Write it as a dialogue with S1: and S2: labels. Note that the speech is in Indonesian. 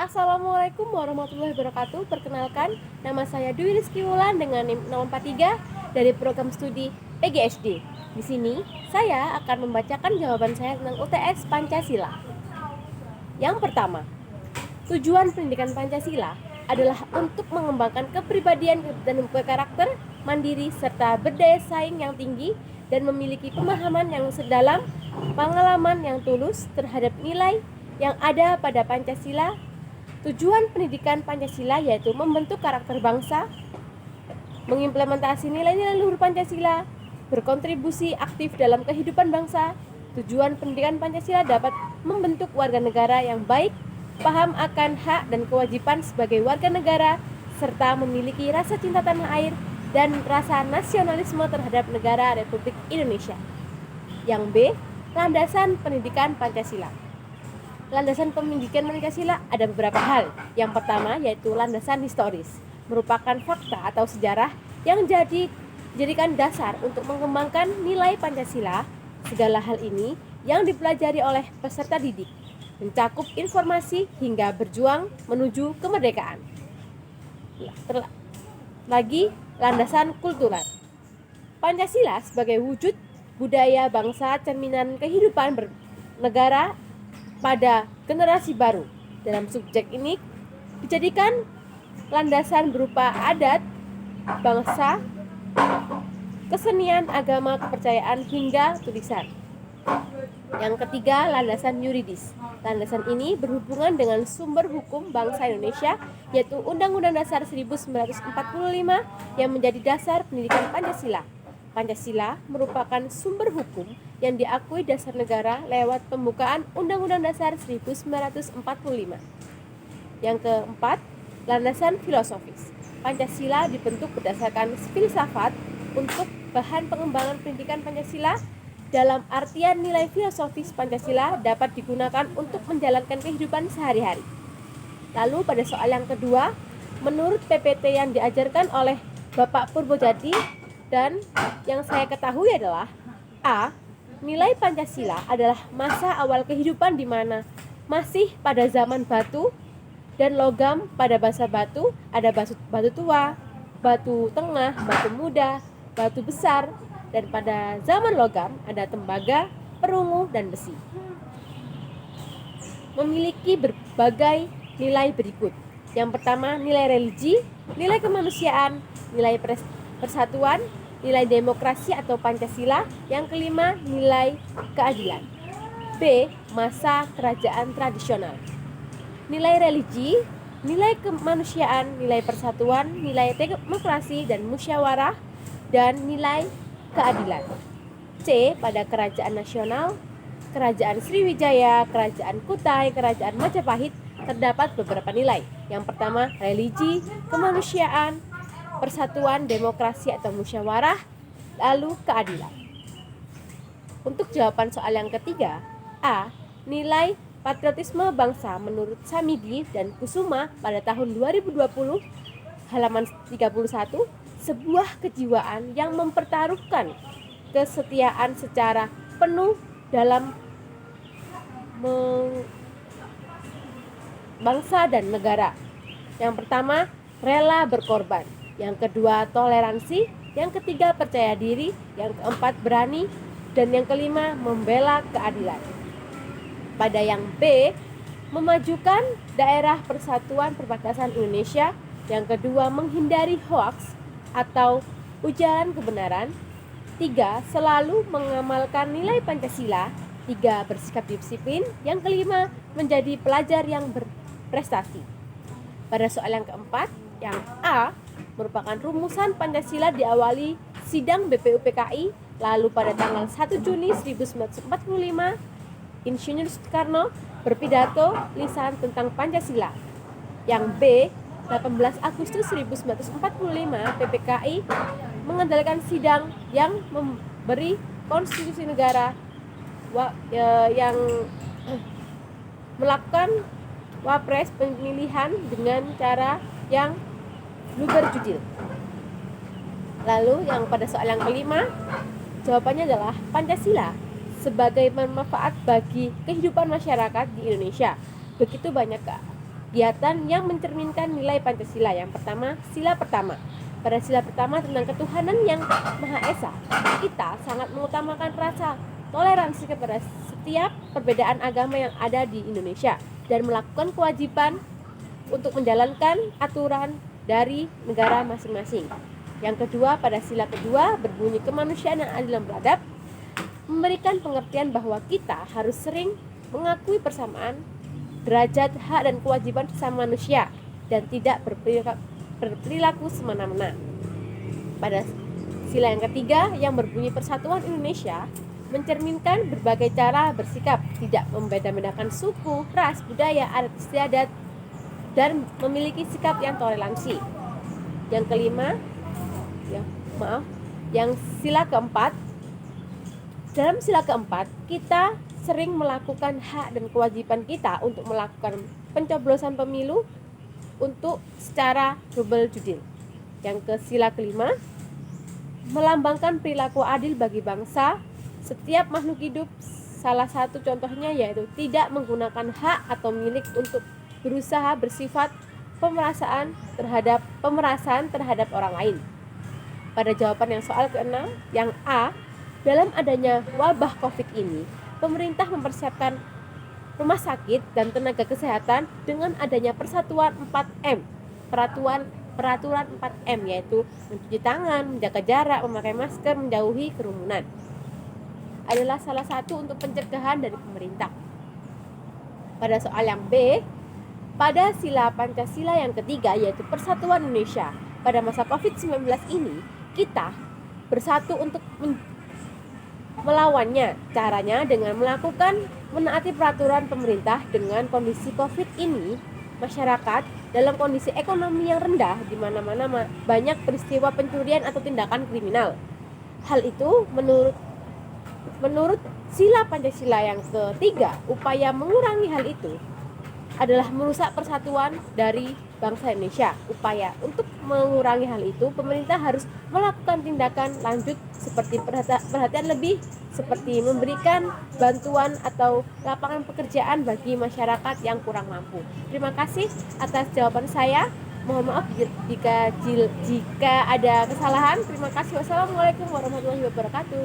S1: Assalamualaikum warahmatullahi wabarakatuh. Perkenalkan, nama saya Dwi Rizky Wulan dengan NIM 043 dari program studi PGSD. Di sini, saya akan membacakan jawaban saya tentang UTS Pancasila. Yang pertama, tujuan pendidikan Pancasila adalah untuk mengembangkan kepribadian dan berkarakter mandiri serta berdaya saing yang tinggi dan memiliki pemahaman yang sedalam, pengalaman yang tulus terhadap nilai yang ada pada Pancasila. Tujuan pendidikan Pancasila yaitu membentuk karakter bangsa, mengimplementasi nilai-nilai luhur Pancasila, berkontribusi aktif dalam kehidupan bangsa. Tujuan pendidikan Pancasila dapat membentuk warga negara yang baik, paham akan hak dan kewajiban sebagai warga negara, serta memiliki rasa cinta tanah air dan rasa nasionalisme terhadap negara Republik Indonesia. Yang B, landasan pendidikan Pancasila. Landasan pendidikan Pancasila ada beberapa hal. Yang pertama yaitu landasan historis, merupakan fakta atau sejarah yang dijadikan dasar untuk mengembangkan nilai Pancasila. Segala hal ini yang dipelajari oleh peserta didik, mencakup informasi hingga berjuang menuju kemerdekaan. Lagi, landasan kultural. Pancasila sebagai wujud budaya bangsa cerminan kehidupan bernegara pada generasi baru. Dalam subjek ini dijadikan landasan berupa adat, bangsa, kesenian, agama, kepercayaan, hingga tulisan. Yang ketiga, landasan yuridis. Landasan ini berhubungan dengan sumber hukum bangsa Indonesia, yaitu Undang-Undang Dasar 1945 yang menjadi dasar pendidikan Pancasila. Pancasila merupakan sumber hukum yang diakui dasar negara lewat pembukaan Undang-Undang Dasar 1945. Yang keempat, landasan filosofis. Pancasila dibentuk berdasarkan filsafat untuk bahan pengembangan pendidikan Pancasila. Dalam artian nilai filosofis Pancasila dapat digunakan untuk menjalankan kehidupan sehari-hari. Lalu pada soal yang kedua, menurut PPT yang diajarkan oleh Bapak Purbojati dan yang saya ketahui adalah A. Nilai Pancasila adalah masa awal kehidupan di mana masih pada zaman batu dan logam. Pada masa batu ada batu tua, batu tengah, batu muda, batu besar, dan pada zaman logam ada tembaga, perunggu, dan besi. Memiliki berbagai nilai berikut. Yang pertama, nilai religi, nilai kemanusiaan, nilai persatuan, nilai demokrasi atau Pancasila. Yang kelima, nilai keadilan. B. Masa kerajaan tradisional. Nilai religi, nilai kemanusiaan, nilai persatuan, nilai demokrasi dan musyawarah, dan nilai keadilan. C. Pada kerajaan nasional, kerajaan Sriwijaya, kerajaan Kutai, kerajaan Majapahit terdapat beberapa nilai. Yang pertama, religi, kemanusiaan, persatuan, demokrasi atau musyawarah, lalu keadilan. Untuk jawaban soal yang ketiga, A. Nilai patriotisme bangsa menurut Samidi dan Kusuma pada tahun 2020, halaman 31, sebuah kejiwaan yang mempertaruhkan kesetiaan secara penuh dalam bangsa dan negara. Yang pertama, rela berkorban. Yang kedua, toleransi. Yang ketiga, percaya diri. Yang keempat, berani. Dan yang kelima, membela keadilan. Pada yang B, memajukan daerah persatuan perbatasan Indonesia. Yang kedua, menghindari hoaks atau ujaran kebenaran. 3, selalu mengamalkan nilai Pancasila. 3, bersikap disiplin. Yang kelima, menjadi pelajar yang berprestasi. Pada soal yang keempat, yang A, merupakan rumusan Pancasila diawali sidang BPUPKI, lalu pada tanggal 1 Juni 1945, Insinyur Soekarno berpidato lisan tentang Pancasila. Yang B, 18 Agustus 1945, PPKI mengandalkan sidang yang memberi konstitusi negara yang melakukan wapres pemilihan dengan cara yang luber judil. Lalu yang pada soal yang kelima, jawabannya adalah Pancasila sebagai bermanfaat bagi kehidupan masyarakat di Indonesia. Begitu banyak kegiatan yang mencerminkan nilai Pancasila. Yang pertama, sila pertama. Pada sila pertama tentang ketuhanan yang Maha Esa, kita sangat mengutamakan rasa toleransi kepada setiap perbedaan agama yang ada di Indonesia dan melakukan kewajiban untuk menjalankan aturan dari negara masing-masing. Yang kedua, pada sila kedua berbunyi kemanusiaan yang adil dan beradab, memberikan pengertian bahwa kita harus sering mengakui persamaan derajat, hak, dan kewajiban sesama manusia dan tidak berperilaku semena-mena. Pada sila yang ketiga yang berbunyi Persatuan Indonesia mencerminkan berbagai cara bersikap, tidak membeda-bedakan suku, ras, budaya, adat istiadat, dan memiliki sikap yang toleransi. Yang kelima, yang sila keempat, dalam sila keempat kita sering melakukan hak dan kewajiban kita untuk melakukan pencoblosan pemilu untuk secara double judil. Yang ke sila kelima, melambangkan perilaku adil bagi bangsa setiap makhluk hidup. Salah satu contohnya yaitu tidak menggunakan hak atau milik untuk berusaha bersifat pemerasan terhadap orang lain. Pada jawaban yang soal ke-6, yang A, dalam adanya wabah COVID ini, pemerintah mempersiapkan rumah sakit dan tenaga kesehatan dengan adanya Persatuan 4M, peraturan 4M, yaitu mencuci tangan, menjaga jarak, memakai masker, menjauhi kerumunan. Adalah salah satu untuk pencegahan dari pemerintah. Pada soal yang B, pada sila Pancasila yang ketiga yaitu Persatuan Indonesia, pada masa COVID-19 ini kita bersatu untuk melawannya. Caranya dengan menaati peraturan pemerintah. Dengan kondisi COVID ini, masyarakat dalam kondisi ekonomi yang rendah, di mana-mana banyak peristiwa pencurian atau tindakan kriminal. Hal itu menurut sila Pancasila yang ketiga, upaya mengurangi hal itu adalah merusak persatuan dari bangsa Indonesia. Upaya untuk mengurangi hal itu, pemerintah harus melakukan tindakan lanjut seperti perhatian lebih, seperti memberikan bantuan atau lapangan pekerjaan bagi masyarakat yang kurang mampu. Terima kasih atas jawaban saya. Mohon maaf jika ada kesalahan. Terima kasih. Wassalamualaikum warahmatullahi wabarakatuh.